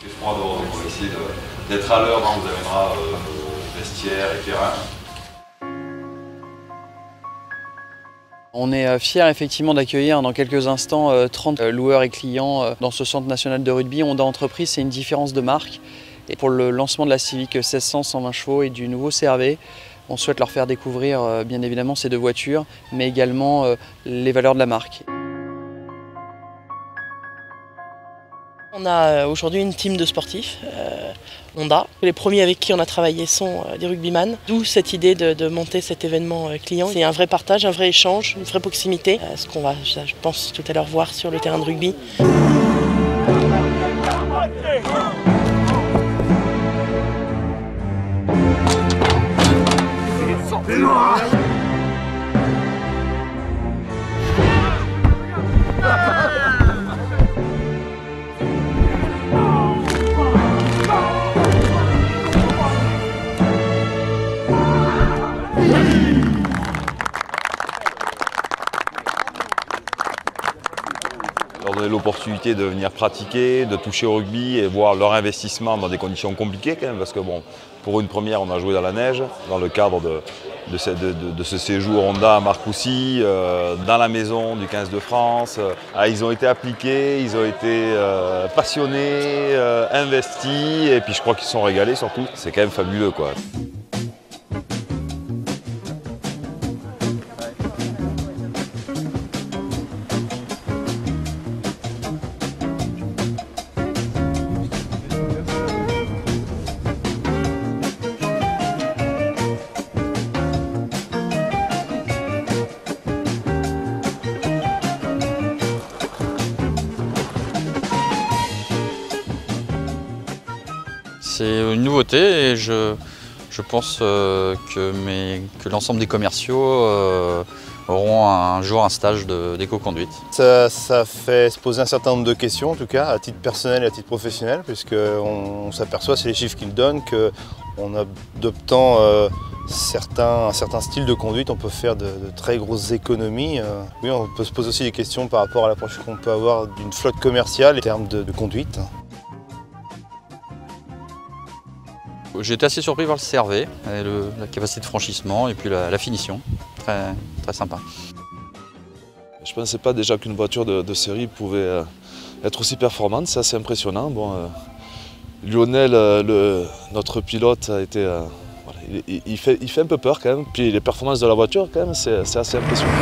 C'est froid dehors, on va essayer d'être à l'heure, on vous amènera vestiaire et terrain. On est fiers effectivement d'accueillir dans quelques instants 30 loueurs et clients dans ce centre national de rugby. Honda Entreprise, c'est une différence de marque. Et pour le lancement de la Civic 1600 120 chevaux et du nouveau CR-V, on souhaite leur faire découvrir bien évidemment ces deux voitures, mais également les valeurs de la marque. On a aujourd'hui une team de sportifs, Honda. Les premiers avec qui on a travaillé sont des rugbyman. D'où cette idée de monter cet événement client. C'est un vrai partage, un vrai échange, une vraie proximité. Ce qu'on va, je pense, tout à l'heure voir sur le terrain de rugby. Leur donner l'opportunité de venir pratiquer, de toucher au rugby et voir leur investissement dans des conditions compliquées quand même, parce que bon, pour une première on a joué dans la neige, dans le cadre de ce séjour Honda à Marcoussis, dans la maison du 15 de France. Ils ont été appliqués, ils ont été passionnés, investis, et puis je crois qu'ils se sont régalés surtout. C'est quand même fabuleux quoi. C'est une nouveauté et je pense que l'ensemble des commerciaux auront un jour un stage d'éco-conduite. Ça fait se poser un certain nombre de questions, en tout cas, à titre personnel et à titre professionnel, puisqu'on s'aperçoit, c'est les chiffres qu'ils donnent, qu'en adoptant un certain style de conduite, on peut faire de très grosses économies. Oui, on peut se poser aussi des questions par rapport à l'approche qu'on peut avoir d'une flotte commerciale en termes de conduite. J'ai été assez surpris par le CR-V, la capacité de franchissement et puis la finition, très sympa. Je ne pensais pas déjà qu'une voiture de série pouvait être aussi performante, c'est assez impressionnant. Bon, Lionel, notre pilote, a été, voilà, il fait un peu peur quand même, puis les performances de la voiture quand même, c'est assez impressionnant.